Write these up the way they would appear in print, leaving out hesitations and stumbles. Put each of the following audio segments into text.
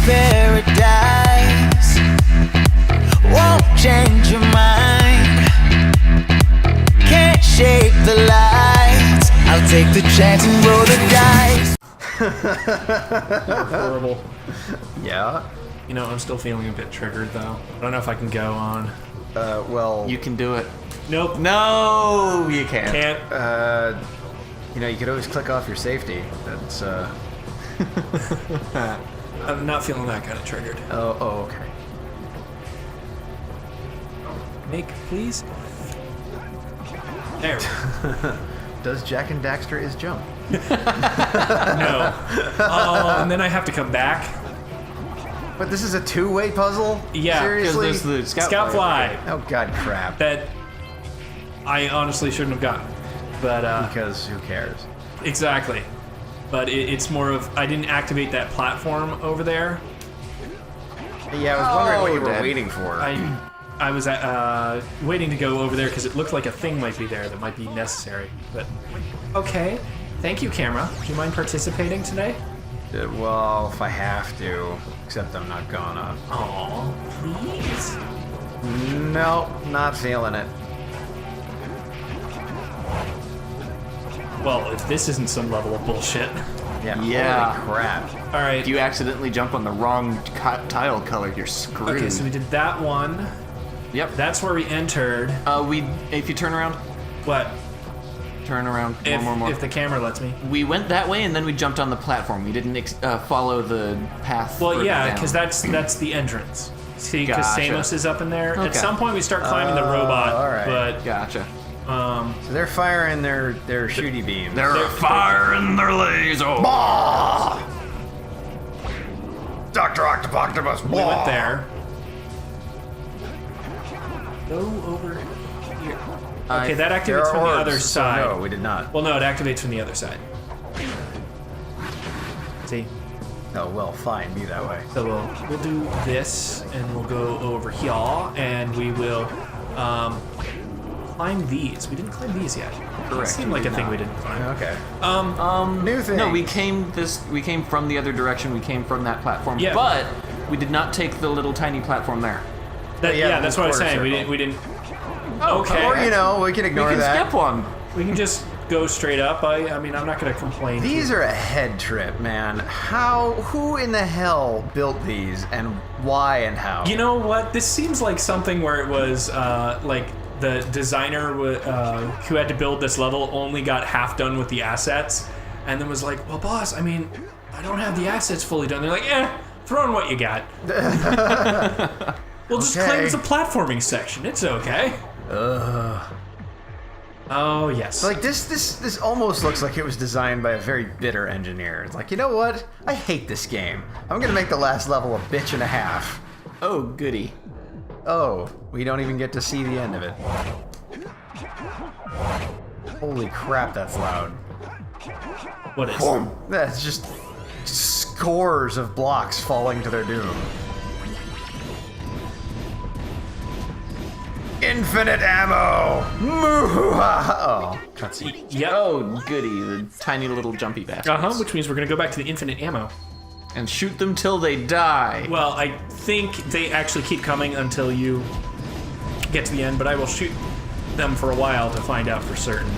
paradise. Won't change your mind. Can't shape the lights. I'll take the chance and roll the dice. You're horrible. Yeah? You know, I'm still feeling a bit triggered, though. I don't know if I can go on. Well... You can do it. Nope. No, you can't. Can't. You know, you could always click off your safety. That's, I'm not feeling that kind of triggered. Oh, okay. Make, please. There. Does Jak and Daxter is jump? No. Oh, and then I have to come back. But this is a two-way puzzle? Yeah, Seriously? Because there's the Scout fly. Oh, god crap. That I honestly shouldn't have gotten. But, Because who cares? exactly. But it's more of, I didn't activate that platform over there. Yeah, I was wondering what you were Dad. waiting for. I was waiting to go over there because it looked like a thing might be there that might be necessary. But, okay. Thank you, camera. Do you mind participating today? Well, if I have to. Except I'm not gonna. Aw, please. Nope, not feeling it. Well, if this isn't some level of bullshit. Yeah. Holy crap. All right. If you accidentally jump on the wrong tile color, you're screwed. Okay, so we did that one. Yep. That's where we entered. If you turn around, What? turn around, If, more. if the camera lets me. We went that way and then we jumped on the platform. We didn't follow the path. Well, further yeah, down. because that's the entrance. See, because Gotcha. Samos is up in there. Okay. At some point, we start climbing the robot, all right. but Gotcha. So they're firing their shooty beams. They're firing their laser. Bah! Dr. Octopus, we went there. Go over here. Okay, that There activates are from the orbs, other so side. no, we did not. Well, no, it activates from the other side. See? Oh, well, fine, be that way. So we'll do this, and we'll go over here, and we will climb these. We didn't climb these yet. Correct, It seemed we like a did thing not. we didn't climb. Okay. New thing. No, we came from the other direction. We came from that platform. Yeah. But we did not take the little tiny platform there. Yeah, that's what I was quarter saying. circle. We didn't. Okay. Or, you know, we can We ignore can that. skip one. We can just go straight up. I mean, I'm not gonna complain. These are a head trip, man. Who in the hell built these, and why and how? You know what? This seems like something where it was like the designer who had to build this level only got half done with the assets, and then was like, "Well, boss, I mean, I don't have the assets fully done." They're like, throw in what you got. We'll just claim it's a platforming section. It's okay. Oh yes. Like this almost looks like it was designed by a very bitter engineer. It's like, you know what? I hate this game. I'm gonna make the last level a bitch and a half. Oh, goody. Oh, we don't even get to see the end of it. Holy crap, that's loud. What is? That's just scores of blocks falling to their doom. Infinite ammo! Oh, cutscene. Yep. Oh, goody. The tiny little jumpy bastards. Which means we're gonna go back to the infinite ammo. And shoot them till they die. Well, I think they actually keep coming until you get to the end, but I will shoot them for a while to find out for certain.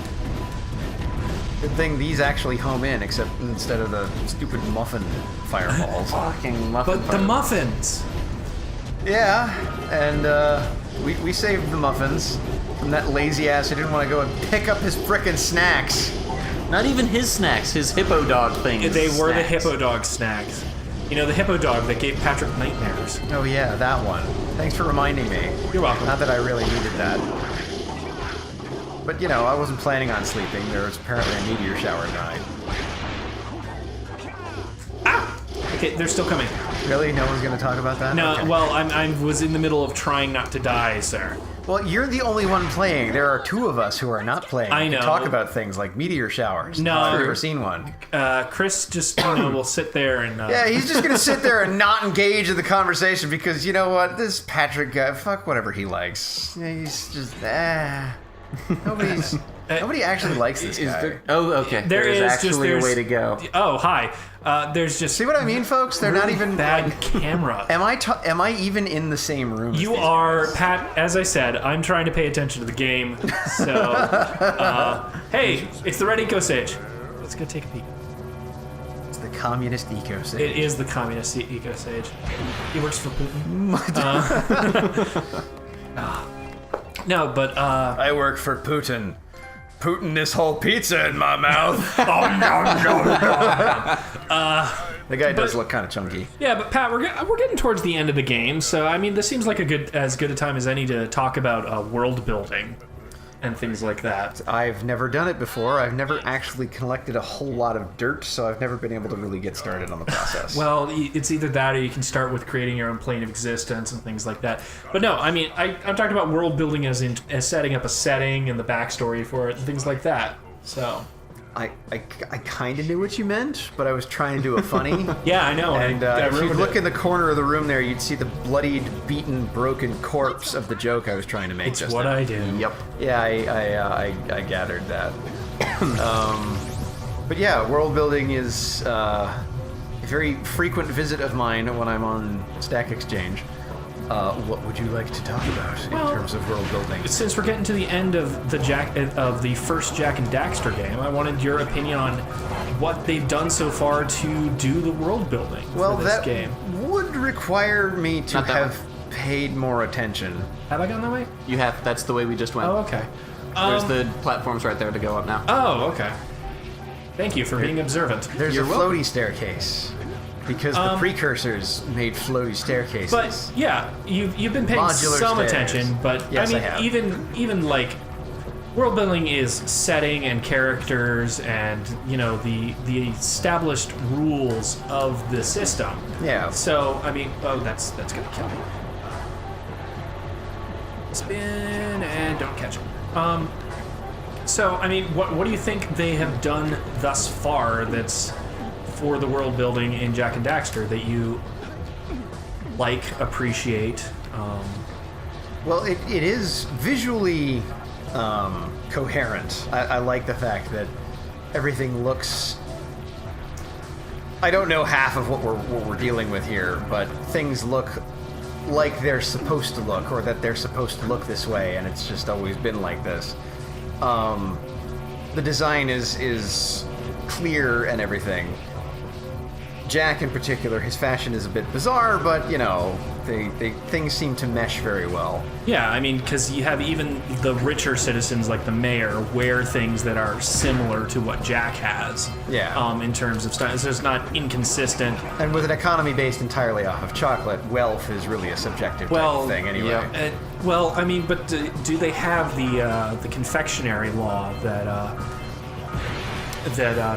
Good thing these actually home in, except instead of the stupid muffin fireballs. Fucking muffin. But the muffins! Yeah, and we saved the muffins from that lazy ass who didn't want to go and pick up his frickin' snacks. Not even his snacks, his hippo dog thing. They were the hippo dog snacks. You know, the hippo dog that gave Patrick nightmares. Oh yeah, that one. Thanks for reminding me. You're welcome. Not that I really needed that. But you know, I wasn't planning on sleeping. There was apparently a meteor shower tonight. Okay, they're still coming. Really? No one's gonna talk about that? No, Okay. well, I was in the middle of trying not to die, sir. Well, you're the only one playing. There are two of us who are not playing. I to know. talk about things like meteor showers. No. I've never seen one. Chris just, will sit there and... Yeah, he's just gonna sit there and not engage in the conversation because you know what? This Patrick guy, fuck whatever he likes. Yeah, he's just Nobody actually likes this guy. Okay. There's actually a way to go. Oh, hi. There's just See what I mean, folks? They're not even bad camera. Am I even in the same room? You are, Pat, as I said, I'm trying to pay attention to the game. So, hey, it's the Red Eco Sage. Let's go take a peek. It's the communist eco sage. It is the communist Eco Sage. He works for Putin. No, but, I work for Putin. Putin this whole pizza in my mouth. The guy does look kind of chunky. yeah, but Pat, we're getting towards the end of the game, so I mean, this seems like as good a time as any to talk about world building and things like that. I've never done it before. I've never actually collected a whole lot of dirt, so I've never been able to really get started on the process. Well, it's either that or you can start with creating your own plane of existence and things like that. But no, I mean, I'm talking about world building as setting up a setting and the backstory for it and things like that. So... I kind of knew what you meant, but I was trying to do a funny. Yeah, I know. And I if you ruined look it. in the corner of the room there, you'd see the bloodied, beaten, broken corpse of the joke I was trying to make. It's just what now. I do. Yep. Yeah, I gathered that. But yeah, world building is a very frequent visit of mine when I'm on Stack Exchange. What would you like to talk about in terms of world building? Since we're getting to the end of the first Jak and Daxter game, I wanted your opinion on what they've done so far to do the world building Well, for this that game. would require me to Not that have paid more attention. Have I gone that way? You have. That's the way we just went. Oh, okay. There's the platforms right there to go up now. Oh, okay. Thank you for being observant. There's You're a welcome. floaty staircase. Because the precursors made floaty staircases. But yeah, you've been paying Modular some stairs. attention, but Yes, I I mean, have. even like world building is setting and characters and the established rules of the system. Yeah. So I mean, that's gonna kill me. Spin and don't catch it. So I mean, what do you think they have done thus far that's for the world building in Jak and Daxter that you like, appreciate? Well, it is visually coherent. I like the fact that everything looks... I don't know half of what we're dealing with here, but things look like they're supposed to look, or that they're supposed to look this way, and it's just always been like this. The design is clear and everything. Jak in particular, his fashion is a bit bizarre, but things seem to mesh very well. Yeah, I mean, because you have even the richer citizens like the mayor wear things that are similar to what Jak has. Yeah. In terms of style, so it's not inconsistent. And with an economy based entirely off of chocolate, wealth is really a subjective type thing anyway. yeah. Well, I mean, but do they have the confectionery law that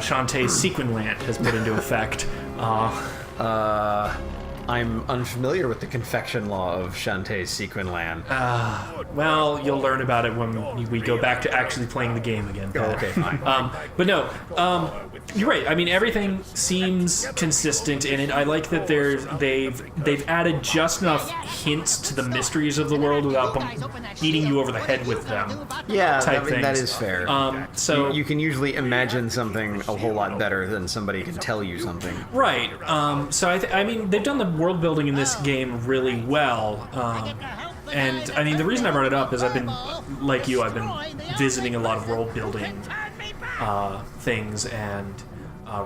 Shantae's Sequin Land has put into effect? I'm unfamiliar with the confection law of Shantae's Sequin Land. Well, you'll learn about it when we go back to actually playing the game again. Oh, okay, fine. But no, you're right. I mean, everything seems consistent in it. I like that they've added just enough hints to the mysteries of the world without beating you over the head with them. Yeah, type that things. is fair. So you can usually imagine something a whole lot better than somebody can tell you something. right. So I mean, they've done the world building in this game really well. And I mean, the reason I brought it up is I've been visiting a lot of world building things and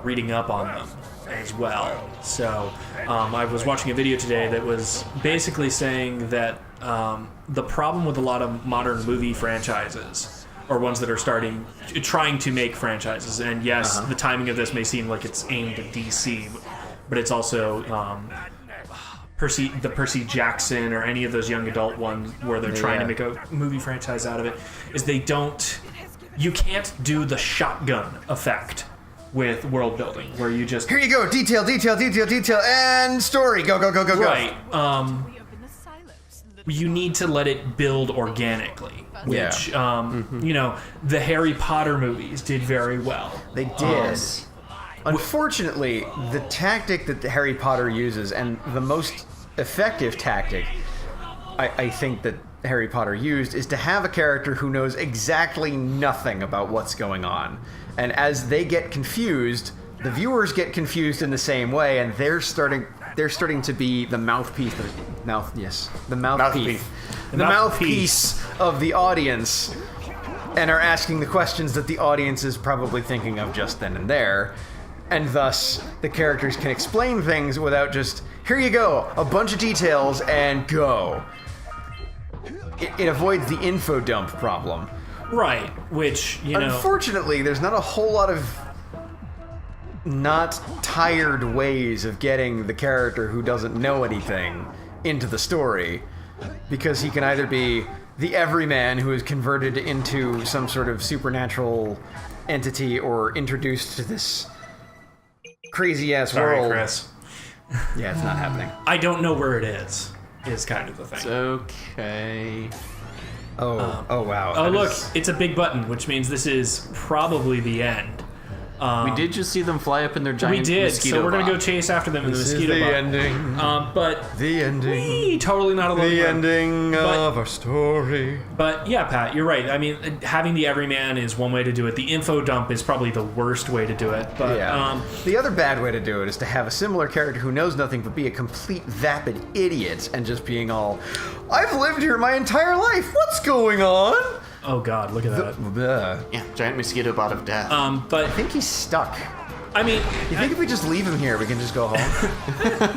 reading up on them as well. So I was watching a video today that was basically saying that the problem with a lot of modern movie franchises, or ones that are trying to make franchises, and yes, the timing of this may seem like it's aimed at DC, but it's also Percy Jackson or any of those young adult ones where they're trying to make a movie franchise out of it, is you can't do the shotgun effect with world building where you just... Here you go, detail, and story. Go. Right. You need to let it build organically, which, the Harry Potter movies did very well. They did. Unfortunately, the tactic that Harry Potter uses, and the most effective tactic, I think that Harry Potter used is to have a character who knows exactly nothing about what's going on. And as they get confused, the viewers get confused in the same way, and they're starting to be the mouthpiece of the audience, and are asking the questions that the audience is probably thinking of just then and there. And thus, the characters can explain things without just, here you go, a bunch of details, and go. It avoids the info dump problem. Right, which, Unfortunately, there's not a whole lot of not tired ways of getting the character who doesn't know anything into the story, because he can either be the everyman who is converted into some sort of supernatural entity or introduced to this crazy-ass world. Sorry, Chris. Yeah, it's not happening. I don't know where it is kind of the thing. It's okay. Oh wow. Oh, look, it's a big button, which means this is probably the end. We did just see them fly up in their giant mosquito so we're going to go box. chase after them in the This is mosquito the box. ending. But The ending. totally not alone. The ending of our story. But yeah, Pat, you're right. I mean, having the everyman is one way to do it. The info dump is probably the worst way to do it. But Yeah. The other bad way to do it is to have a similar character who knows nothing but be a complete vapid idiot and just being all, I've lived here my entire life. What's going on? oh god, look at that. Yeah, giant mosquito bot of death. But I think he's stuck. I mean, You think if we just leave him here, we can just go home?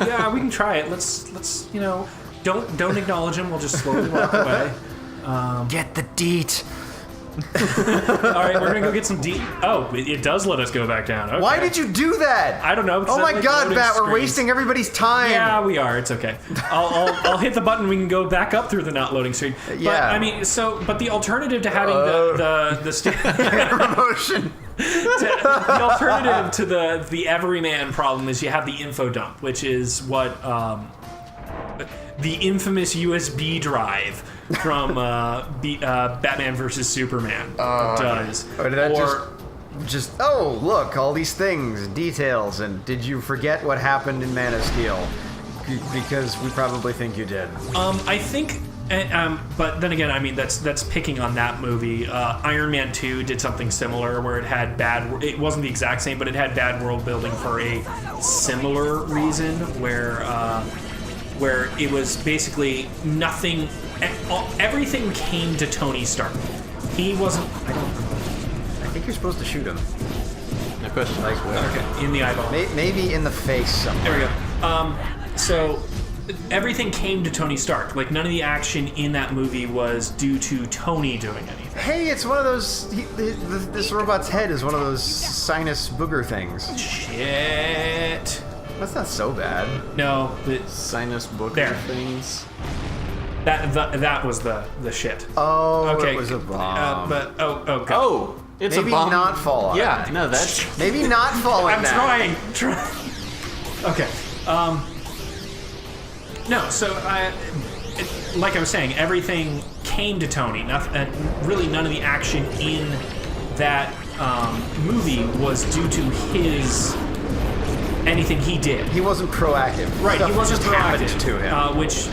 yeah, we can try it. Let's don't acknowledge him. We'll just slowly walk away. Get the deet. All right, we're gonna go get some deep. Oh, it does let us go back down. Okay. Why did you do that? I don't know. because Oh my that, god, loaded Bat, we're screens. wasting everybody's time. Yeah, we are. It's okay. I'll hit the button. We can go back up through the not loading screen. But, Yeah. I mean, but the alternative to having the Promotion. the alternative to the everyman problem is you have the info dump, which is what the infamous USB drive from Batman versus Superman does. Or did that just oh, look, all these things, details, and did you forget what happened in Man of Steel? Because we probably think you did. I think, but then again, I mean, that's picking on that movie. Iron Man 2 did something similar where it had it wasn't the exact same, but it had bad world building for a similar reason where it was basically nothing, everything came to Tony Stark. He wasn't, I think you're supposed to shoot him. No question. Like, okay, in the eyeball. maybe in the face somewhere. There we go. So everything came to Tony Stark. Like, none of the action in that movie was due to Tony doing anything. Hey, it's one of those. This robot's head is one of those sinus booger things. Shit. That's not so bad. No, Sinus book There. things. that was the shit. Oh, Okay, it was a bomb. oh god. Oh, it's Maybe a bomb. not fall on Yeah, it. no, that's Maybe not fall in I'm that. trying. Okay. No, so like I was saying, everything came to Tony. Nothing, really, none of the action in that movie was due to anything he did. He wasn't proactive. Right, Stuff he wasn't just happened proactive. to him. Which,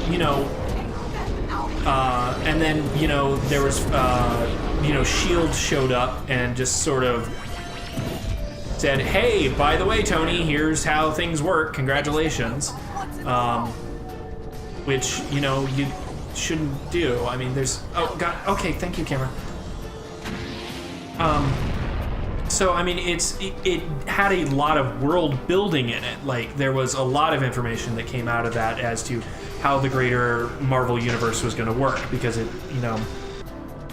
and then, there was, S.H.I.E.L.D. showed up and just sort of said, hey, by the way, Tony, here's how things work. Congratulations. Which, you shouldn't do. I mean, there's... Oh, God. Okay, thank you, camera. So, I mean, it had a lot of world building in it. Like, there was a lot of information that came out of that as to how the greater Marvel universe was going to work, because it,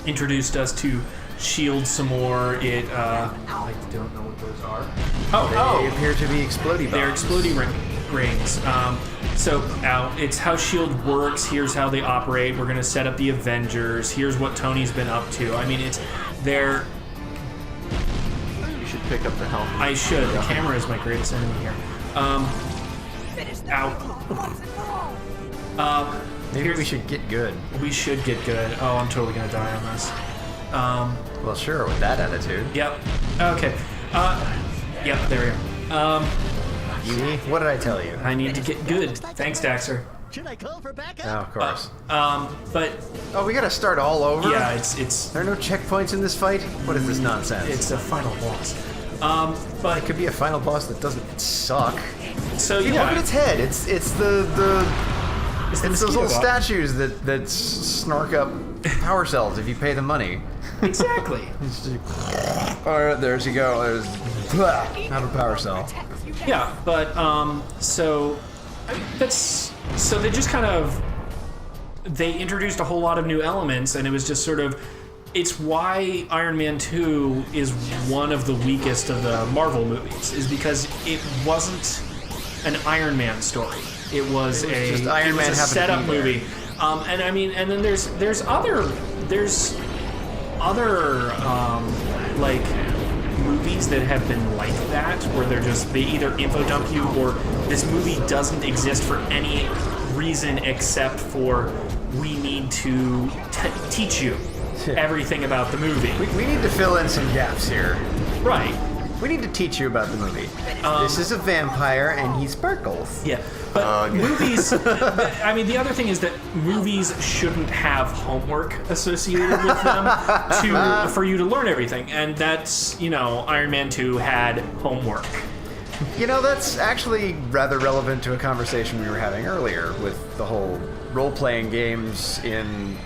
introduced us to S.H.I.E.L.D. some more. It, I don't know what those are. They appear to be exploding bombs. They're exploding rings. So it's how S.H.I.E.L.D. works. Here's how they operate. We're going to set up the Avengers. Here's what Tony's been up to. I mean, they're... you should pick up the health. I should. The camera is my greatest enemy here. Maybe we should get good. We should get good. Oh, I'm totally going to die on this. Well, sure, with that attitude. Yep. Okay. Yep, there we go. See? What did I tell you? I need to get good. Thanks, Daxter. Should I call for backup? Oh, of course. But Oh, we gotta start all over? yeah, it's There are no checkpoints in this fight? What is this nonsense? it's a final boss. But It could be a final boss that doesn't suck. so Look at yeah, its head. It's those mosquito little boss. statues that snark up power cells if you pay them money. exactly. Alright, there you go. There's out of power cell. Yeah, but so I mean, they just kind of they introduced a whole lot of new elements, and it was just sort of it's why Iron Man 2 is one of the weakest of the Marvel movies, is because it wasn't an Iron Man story. It was just Iron Man happened to setup be there. movie. And I mean, and then there's other like movies that have been like that, where they either info dump you or this movie doesn't exist for any reason except for we need to teach you everything about the movie. We need to fill in some gaps here. Right. We need to teach you about the movie. This is a vampire and he sparkles. Yeah. But movies, I mean, the other thing is that movies shouldn't have homework associated with them for you to learn everything. And that's, Iron Man 2 had homework. You know, that's actually rather relevant to a conversation we were having earlier with the whole role-playing games in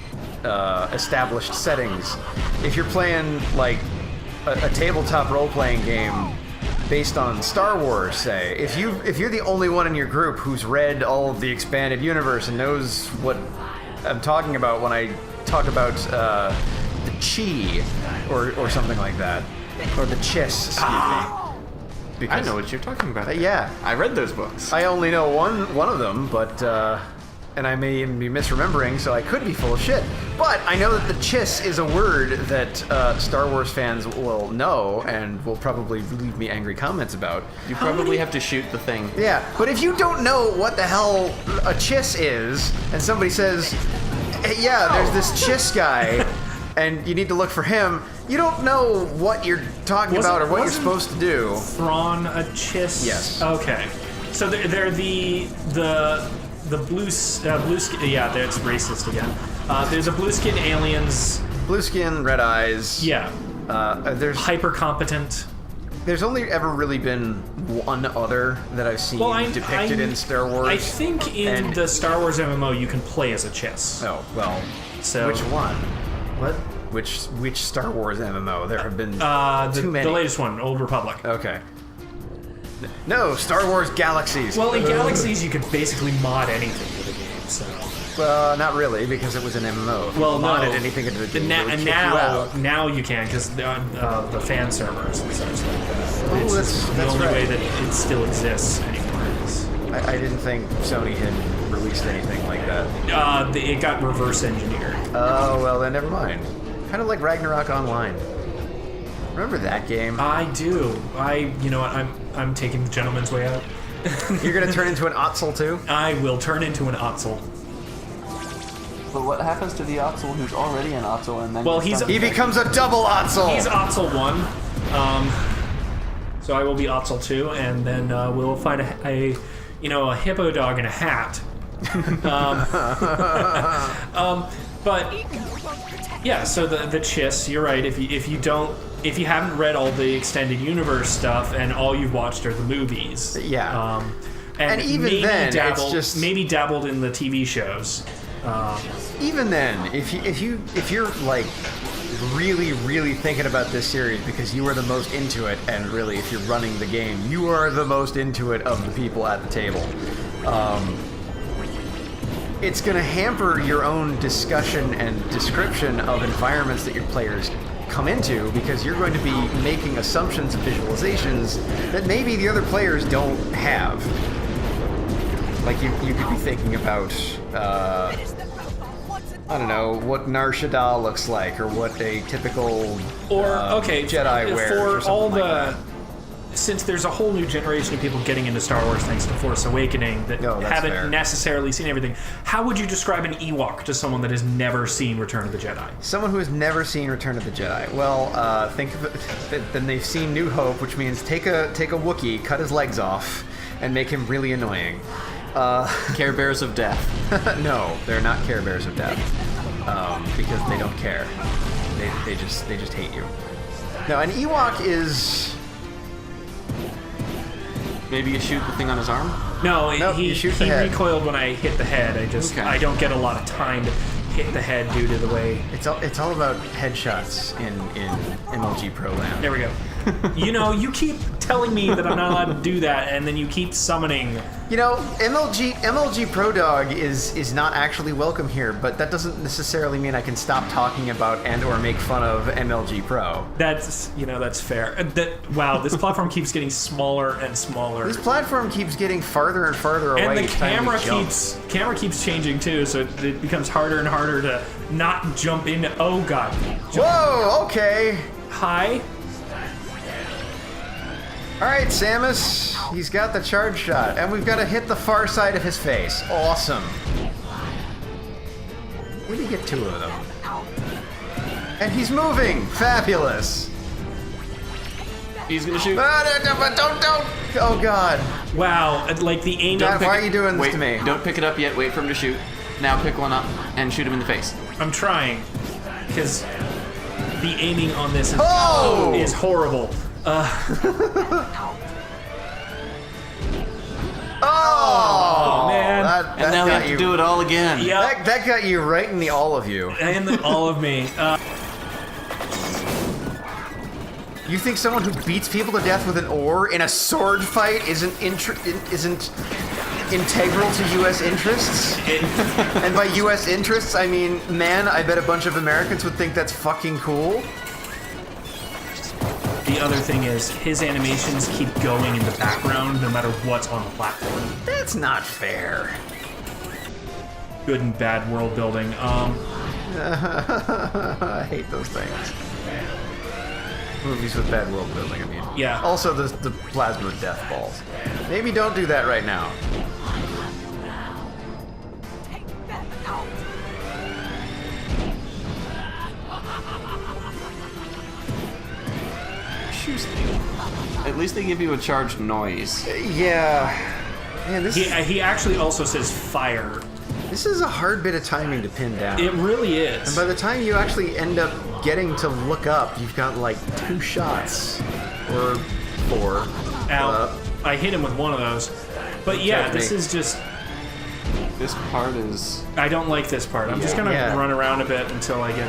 established settings. If you're playing, like, a tabletop role-playing game based on Star Wars, say, if you're the only one in your group who's read all of the expanded universe and knows what I'm talking about when I talk about the chi or something like that, or the chiss, excuse me. I know what you're talking about. Yeah, I read those books. I only know one of them, but and I may even be misremembering, so I could be full of shit. But I know that the chiss is a word that Star Wars fans will know and will probably leave me angry comments about. You probably have to shoot the thing. Yeah, but if you don't know what the hell a chiss is, and somebody says, hey, yeah, there's this chiss guy, and you need to look for him, you don't know what you're talking about or what you're supposed to do. Thrawn a chiss? Yes. Okay. So they're the blue skin. Yeah, that's racist again. There's the blue skin aliens. Blue skin, red eyes. Yeah. There's Hyper competent. There's only ever really been one other that I've seen depicted in Star Wars. I think in the Star Wars MMO you can play as a chiss. Oh, well. So which one? What? Which Star Wars MMO? There have been too many. The latest one, Old Republic. Okay. No, Star Wars Galaxies. Well, in Galaxies you could basically mod anything to the game. So. Well, not really, because it was an MMO. Well, modded no. anything into the game. And now you can, because the fan servers and such like that. Oh, It's the that's only right. way that it still exists anymore. I didn't think Sony had released anything like that. It got reverse engineered. Oh, well then never mind. Kind of like Ragnarok Online. Remember that game? I do. You know what? I'm taking the gentleman's way out. You're gonna turn into an Otzel too? I will turn into an Otzel. But what happens to the Otzel who's already an Otzel and then... Well, He becomes a double Otzel! He's Otzel 1. So I will be Otzel 2, and then we'll find a hippo dog in a hat. But yeah, so the chiss, you're right. If you haven't read all the extended universe stuff and all you've watched are the movies, Yeah. and even maybe then, it's dabbled, just- maybe dabbled in the TV shows. Even then, if you're like really thinking about this series because you are the most into it, and really if you're running the game, you are the most into it of the people at the table. It's going to hamper your own discussion and description of environments that your players come into, because you're going to be making assumptions and visualizations that maybe the other players don't have. Like you could be thinking about, I don't know, what Nar Shaddaa looks like, or what a typical Jedi wears, or for all something like that. Since there's a whole new generation of people getting into Star Wars thanks to Force Awakening that No, that's haven't fair. necessarily seen everything, how would you describe an Ewok to someone that has never seen Return of the Jedi? Someone who has never seen Return of the Jedi. Well, think of it. Then they've seen New Hope, which means take a Wookiee, cut his legs off, and make him really annoying. Care Bears of Death. No, they're not Care Bears of Death. Because they don't care. They just hate you. No, an Ewok is... Maybe you shoot the thing on his arm? No, Nope, he you shoot the head. recoiled when I hit the head. I don't get a lot of time to hit the head due to the way. It's all about headshots in MLG Pro Land. There we go. You keep telling me that I'm not allowed to do that, and then you keep summoning. MLG Pro Dog is not actually welcome here, but that doesn't necessarily mean I can stop talking about and or make fun of MLG Pro. That's fair. Wow, this platform keeps getting smaller and smaller. This platform keeps getting farther and farther away. And the each time we camera keeps changing too, so it becomes harder and harder to not jump into. Oh god. Whoa, okay. Hi. Alright, Samus. He's got the charge shot, and we've got to hit the far side of his face. Awesome. We did get 2 of them. And he's moving! Fabulous! He's gonna shoot. Don't! Oh god. Wow, like the aim. God, why are you doing this Wait, to me? don't pick it up yet. Wait for him to shoot. Now pick one up and shoot him in the face. I'm trying, because the aiming on this Oh! is horrible. Oh, man. That And now we got have to you. do it all again. Yep. That got you right in the all of you. And all of me. You think someone who beats people to death with an oar in a sword fight isn't integral to U.S. interests? And by U.S. interests, I mean, man, I bet a bunch of Americans would think that's fucking cool. The other thing is, his animations keep going in the background no matter what's on the platform. That's not fair. Good and bad world building. I hate those things. Movies with bad world building, I mean. Yeah. Also, the plasma death balls. Maybe don't do that right now. At least they give you a charged noise. Yeah. Man, He actually also says fire. this is a hard bit of timing to pin down. It really is. And by the time you actually end up getting to look up, you've got like 2 shots. Or 4. Ow. I hit him with one of those. But yeah, this is just... This part is... I don't like this part. I'm just gonna Yeah. run around a bit until I get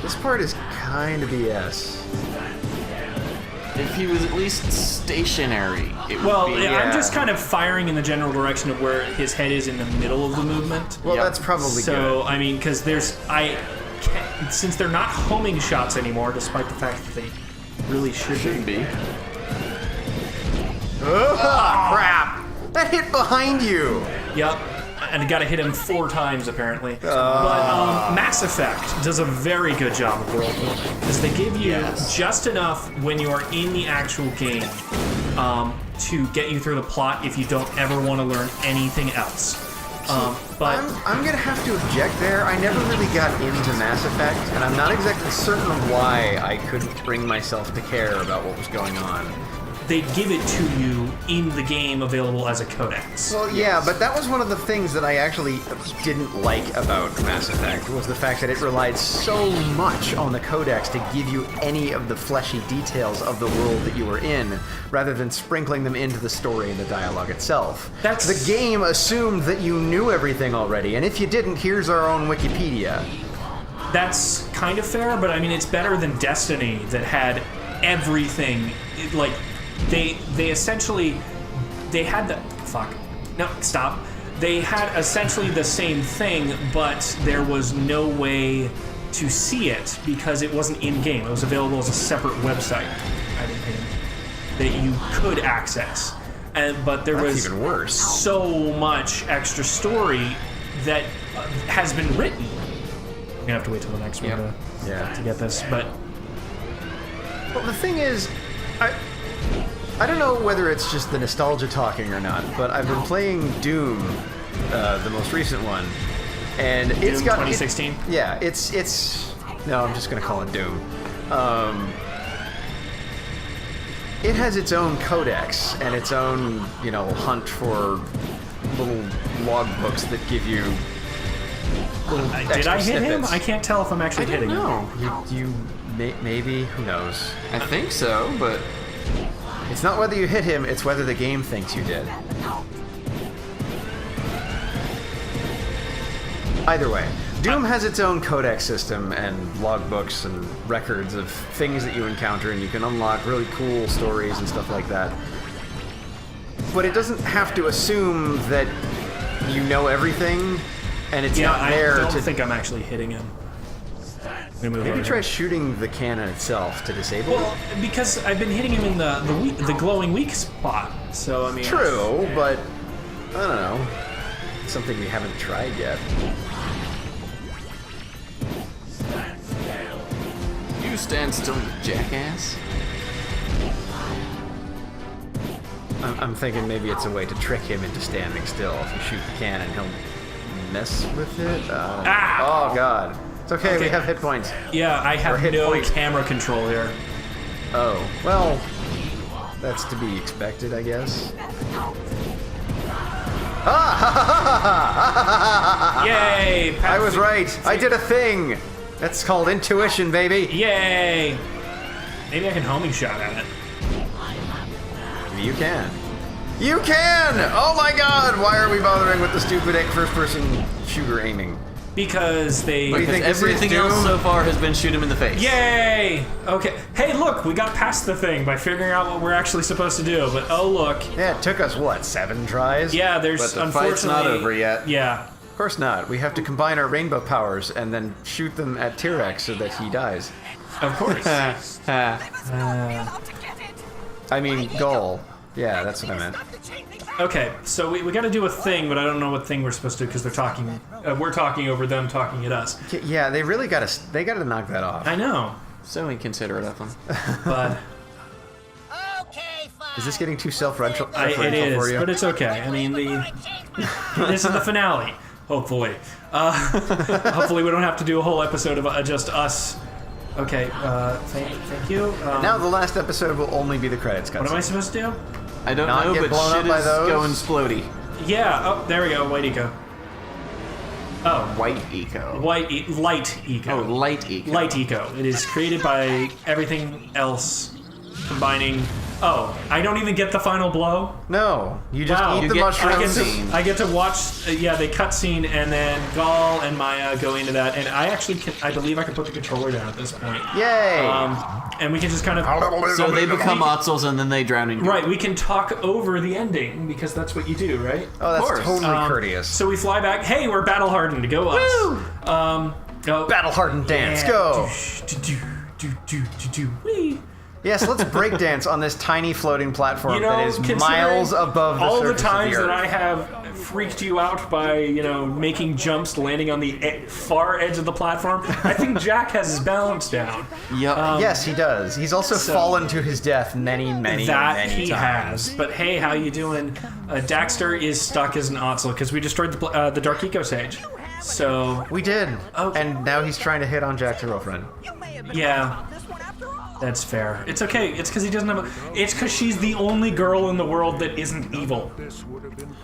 This part is kind of BS. If he was at least stationary, it Well, would be... I'm just kind of firing in the general direction of where his head is in the middle of the movement. Well, Yep. that's probably So, good. I mean, because since they're not homing shots anymore, despite the fact that they really should be. Oh, crap! That hit behind you! Yep. And I gotta hit him 4 times, apparently. But Mass Effect does a very good job of world building. Because they give you just enough when you are in the actual game to get you through the plot if you don't ever want to learn anything else. But I'm gonna have to object there. I never really got into Mass Effect, and I'm not exactly certain why I couldn't bring myself to care about what was going on. they give it to you in the game available as a codex. Well, yeah, but that was one of the things that I actually didn't like about Mass Effect, was the fact that it relied so much on the codex to give you any of the fleshy details of the world that you were in, rather than sprinkling them into the story and the dialogue itself. The game assumed that you knew everything already, and if you didn't, here's our own Wikipedia. That's kind of fair, but I mean, it's better than Destiny that had everything. Like, they essentially, they had the, fuck, no, stop. They had essentially the same thing, but there was no way to see it because it wasn't in-game. It was available as a separate website that you could access. But there was even worse. So much extra story that has been written. We're gonna have to wait till the next one to get this, but... Well, the thing is, I don't know whether it's just the nostalgia talking or not, but I've been playing Doom, the most recent one, and it's got 2016. It's no, I'm just gonna call it Doom. it has its own codex and its own, hunt for little logbooks that give you little Did extra I hit him? snippets. I can't tell if I'm actually hitting him. No, Maybe, who knows? I think so, but It's not whether you hit him, it's whether the game thinks you did. Either way, Doom has its own codex system and logbooks and records of things that you encounter, and you can unlock really cool stories and stuff like that. But it doesn't have to assume that you know everything, and it's not there I don't to... think I'm actually hitting him. I'm gonna move Maybe over try here. shooting the cannon itself to disable Well, because I've been hitting him in the glowing weak spot. So I mean, it. True, but I don't know. It's something we haven't tried yet. you stand still, you jackass. I'm thinking maybe it's a way to trick him into standing still. If you shoot the cannon, he'll mess with it. Oh god. It's okay, we have hit points. Yeah, I have hit no point. camera control here. Oh, well, that's to be expected, I guess. Yay! I was right. I did a thing. That's called intuition, baby. Yay! Maybe I can homing shot at it. You can. You can! Oh my god! Why are we bothering with the stupid first-person shooter aiming? Because they... What do you think this is, Everything else Doom? so far has been shoot him in the face. Yay! Okay. Hey, look, we got past the thing by figuring out what we're actually supposed to do. But oh, look. Yeah, it took us, what, 7 tries? Yeah, there's But the unfortunately... fight's not over yet. Yeah. Of course not. We have to combine our rainbow powers and then shoot them at T-Rex so that he dies. Of course. I mean, goal. Yeah, that's what I meant. Okay, so we got to do a thing, but I don't know what thing we're supposed to do because they're talking. We're talking over them talking at us. Yeah, they really gotta knock that off. I know, So inconsiderate of them. but Is this getting too self-referential it is. for you? But it's okay. I mean, this is the finale. Hopefully, hopefully we don't have to do a whole episode of just us. Okay, thank you. Now the last episode will only be the credits cutscene. What am I supposed to do? I don't Not know, get but blown up shit by is those? going splody. Yeah. Oh, there we go. White eco. Oh, White eco. light eco. Oh, light eco. Light eco. It is created by everything else, combining. Oh, I don't even get the final blow. No, you just Wow. eat You the get mushrooms. cutscene. I get to watch. They cutscene, and then Gaul and Maya go into that, and I actually I believe I can put the controller down at this point. Yay! And we can just kind of. So they become Otzels and then they drown in. Right, we can talk over the ending because that's what you do, right? Oh, that's course. totally courteous. So we fly back. Hey, we're battle hardened. Go us. Woo! Oh, Battle hardened dance, yeah. go! Whee. Yes, let's breakdance on this tiny floating platform You know, that is considering miles above the all the surface times of the that earth. I have freaked you out by, making jumps, landing on the far edge of the platform, I think Jack has his balance down. Yep. Yes, he does. He's also fallen to his death many, many, That many he times. has. But hey, how you doing? Daxter is stuck as an Otzel because we destroyed the Dark Eco Sage. So, We did. Oh. And now he's trying to hit on Jack's girlfriend. yeah. That's fair. It's okay. It's because he doesn't have it's because she's the only girl in the world that isn't evil.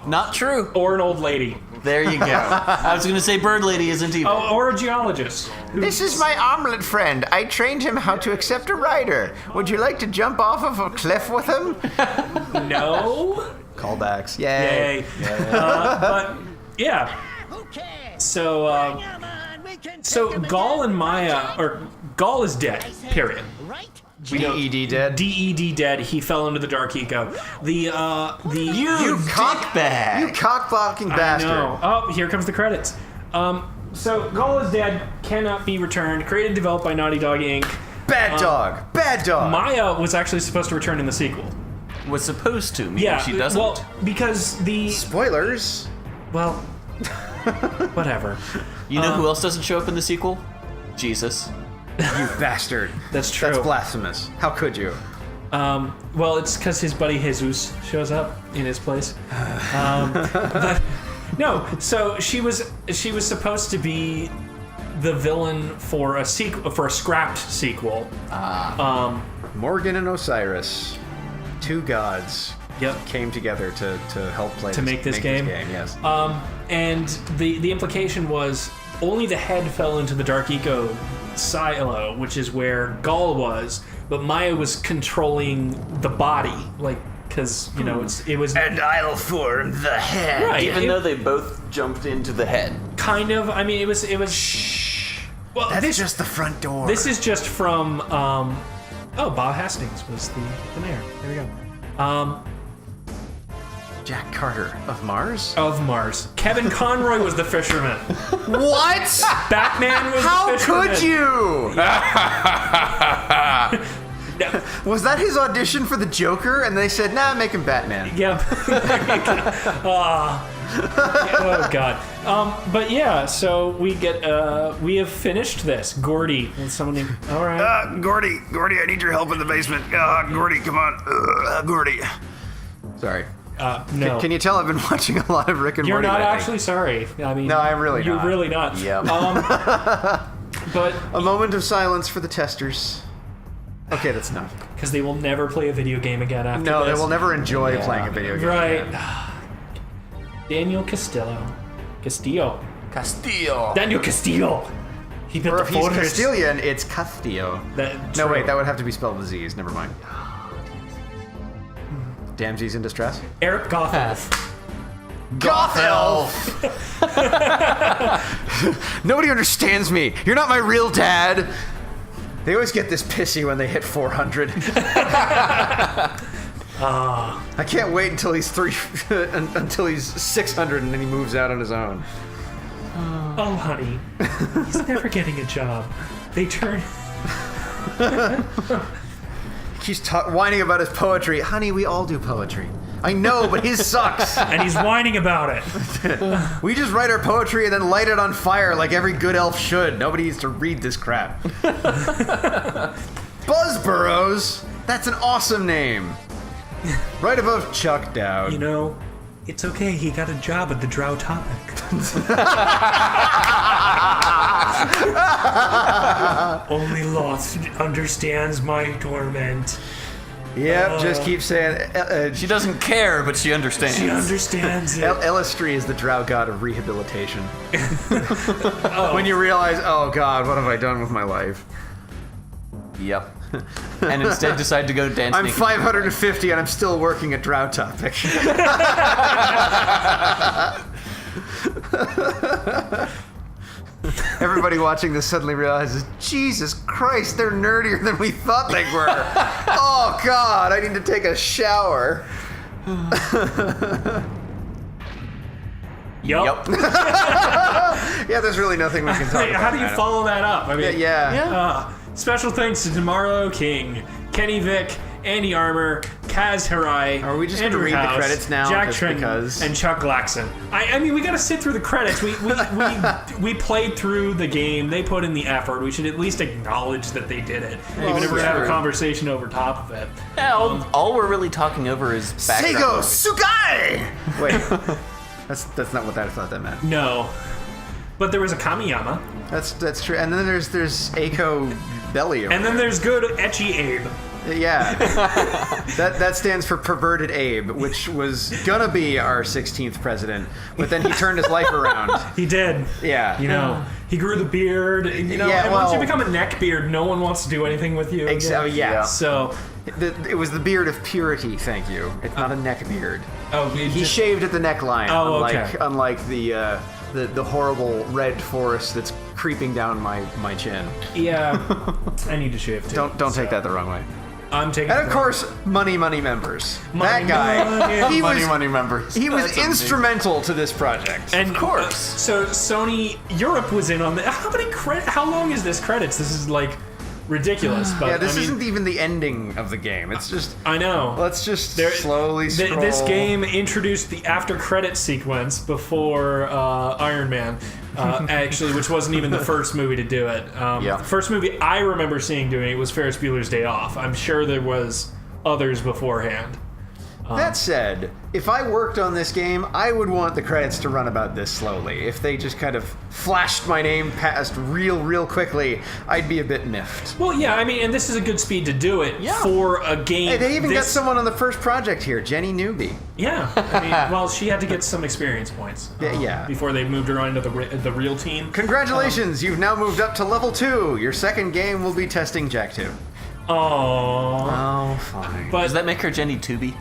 Not true. Or an old lady. There you go. I was going to say Bird Lady isn't evil. Oh, or a geologist. This is my omelet friend. I trained him how to accept a rider. Would you like to jump off of a cliff with him? No. Callbacks. Yay. Yay. But yeah. So Gaul and Maya, or Gaul is dead. Period. DED dead. DED dead. He fell into the Dark Eco. You dickbag. You cock-blocking I bastard. know. Oh, here comes the credits. So Gaul is dead. Cannot be returned. Created and developed by Naughty Dog Inc. Bad dog. Bad dog. Maya was actually supposed to return in the sequel. Was supposed to, meaning Yeah. she doesn't. Well, because the Spoilers. well, whatever. You know who else doesn't show up in the sequel? Jesus. You bastard. That's true. That's blasphemous. How could you? Well, it's because his buddy Jesus shows up in his place. But no, so she was supposed to be the villain for a sequel, for a scrapped sequel. Morgan and Osiris. two gods Yep. came together to help play Make this game. Yes. And the implication was only the head fell into the Dark Eco silo, which is where Gaul was, but Maya was controlling the body, like, because it was. And I'll form the head. Right. Even though they both jumped into the head. Kind of. I mean, it was. Well, That's just the front door. This is just from. Bob Hastings was the mayor. There we go. Jack Carter of Mars. Of Mars. Kevin Conroy was the fisherman. What? Batman was How the fisherman. could you? No. Was that his audition for the Joker? And they said, nah, make him Batman. Yep. Oh God. But yeah, so we have finished this. Gordy. Somebody. All right. Gordy, I need your help in the basement. Gordy, come on. Gordy. Sorry. No. Can you tell I've been watching a lot of Rick and You're Morty? not lately? actually sorry. I mean, No, I'm really you're not. really not. Yep. But A moment of silence for the testers. Okay, that's enough. because they will never play a video game again after No, this. they will never enjoy playing a video game. Right. again. Daniel Castillo. Daniel Castillo. He built Or the if he's fortress. Castilian, it's Castillo. No, wait, that would have to be spelled with Z's. Never mind. Damn Z's in distress? Eric Gothelf. Goth elf! Nobody understands me. You're not my real dad. They always get this pissy when they hit 400. I can't wait until he's until he's 600 and then he moves out on his own. Oh, honey. He's never getting a job. They turn. He's whining about his poetry. Honey, we all do poetry. I know, but his sucks. And he's whining about it. We just write our poetry and then light it on fire like every good elf should. Nobody needs to read this crap. Buzzburrows? That's an awesome name. Right above Chuck Dowd. You know, it's okay. He got a job at the Drow Topic. Only Lost understands my torment. Yep, just keep saying. She doesn't care, but she understands. She understands it. Elistri is the drow god of rehabilitation. When you realize, oh god, what have I done with my life? Yep. And instead decide to go dance I'm naked. 550 and I'm still working at Drow Topic. Everybody watching this suddenly realizes, Jesus Christ, they're nerdier than we thought they were. Oh god, I need to take a shower. Yup. Yeah, there's really nothing we can talk about. How do you now. follow that up? I mean, Yeah. special thanks to Tomorrow King, Kenny Vick, Andy Armour, Kaz Hirai, Are we just Andrew gonna read the House, credits now, Jack just Trenton, because? and Chuck Glaxon. I mean, we gotta sit through the credits. We played through the game. They put in the effort. We should at least acknowledge that they did it, even if we're gonna have a conversation over top of it. Yeah, all we're really talking over is background. Seigo Sugai! Wait, that's not what I thought that meant. No, but there was a Kamiyama, That's true. And then there's Aiko Belly. and then there's good Etchy Abe. Yeah. that stands for Perverted Abe, which was gonna be our 16th president, but then he turned his life around. He did. Yeah. You know, he grew the beard. You know, Yeah, and once you well- become a neck beard, no one wants to do anything with you. Yeah. So, It was the beard of purity, thank you. It's not a neck beard. he Shaved at the neckline, Oh, okay. unlike the horrible red forest that's creeping down my chin. Yeah, I need to shave too. Don't take that the wrong way. I'm taking. And of course, Money members. Money, That guy, money. he Money members. was That's amazing. instrumental to this project. And Of course. So Sony Europe was in on the. How long is this credits? This is like ridiculous. But Yeah, this I mean, isn't even the ending of the game. It's just I know. let's just There- slowly scroll. This game introduced the after credit sequence before Iron Man, actually, which wasn't even the first movie to do it. Yeah. The first movie I remember seeing doing it was Ferris Bueller's Day Off. I'm sure there was others beforehand. That said, if I worked on this game, I would want the credits to run about this slowly. If they just kind of flashed my name past real quickly, I'd be a bit miffed. Well, yeah, I mean, and this is a good speed to do it for a game. Hey, they even got someone on the first project here, Jenny Newby. Yeah, I mean, well, she had to get some experience points. Before they moved her on to the real team. Congratulations, you've now moved up to level 2. Your second game will be testing Jak 2. Oh, fine. But does that make her Jenny Tooby?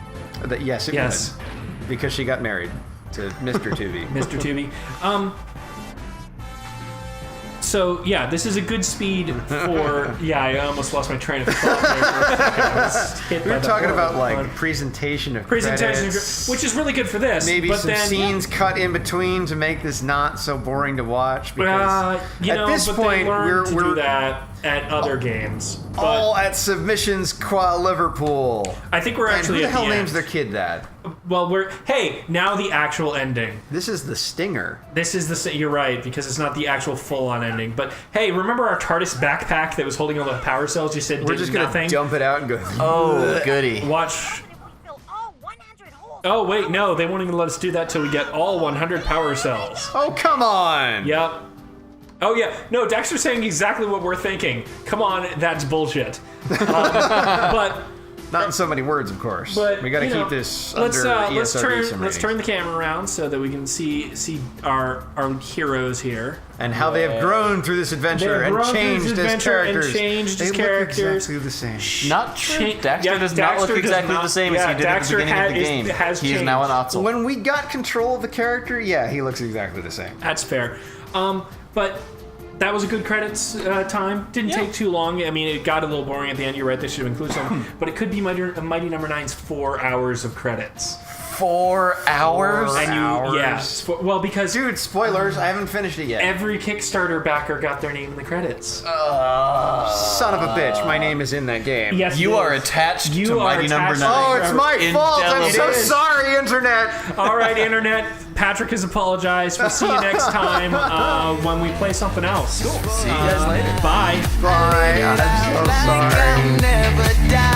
Yes, it would. Because she got married to Mr. Tooby. Mr. Tooby. So, yeah, this is a good speed for... Yeah, I almost lost my train of thought there. We were talking about, like, presentation of credits. Which is really good for this. Maybe but some then, scenes cut in between to make this not so boring to watch. Because at this point, we're do that at other games. All at submissions qua Liverpool. I think we're actually who the at hell the names end. their kid that? Well, now the actual ending. This is the stinger. You're right, because it's not the actual full-on ending. But hey, remember our TARDIS backpack that was holding all the power cells? You said we're just gonna dump it out and go. Oh, goody! Watch. Oh wait, no, they won't even let us do that till we get all 100 power cells. Oh come on! Yep. Oh yeah, no, Daxter's saying exactly what we're thinking. Come on, that's bullshit. But. Not in so many words, of course. But we got to keep this under let's ESRB turn the camera around so that we can see our heroes here and how they have grown through this adventure and changed as characters. They look exactly the same. Not true. Daxter does not look exactly the same as he did at the beginning of the game. He is now an Otzel. When we got control of the character, he looks exactly the same. That's fair. But that was a good credits time. Didn't take too long. I mean, it got a little boring at the end. You're right, they should include some. But it could be Mighty Number 9's 4 hours of credits. 4 hours? Well, because... Dude, spoilers, I haven't finished it yet. Every Kickstarter backer got their name in the credits. Son of a bitch, my name is in that game. Yes, you are attached to Mighty Number 9. Oh, it's my fault. I'm so sorry, Internet. All right, Internet. Patrick has apologized. We'll see you next time when we play something else. Cool. See you guys later. Bye. Bye. I'm so sorry. I'll never die.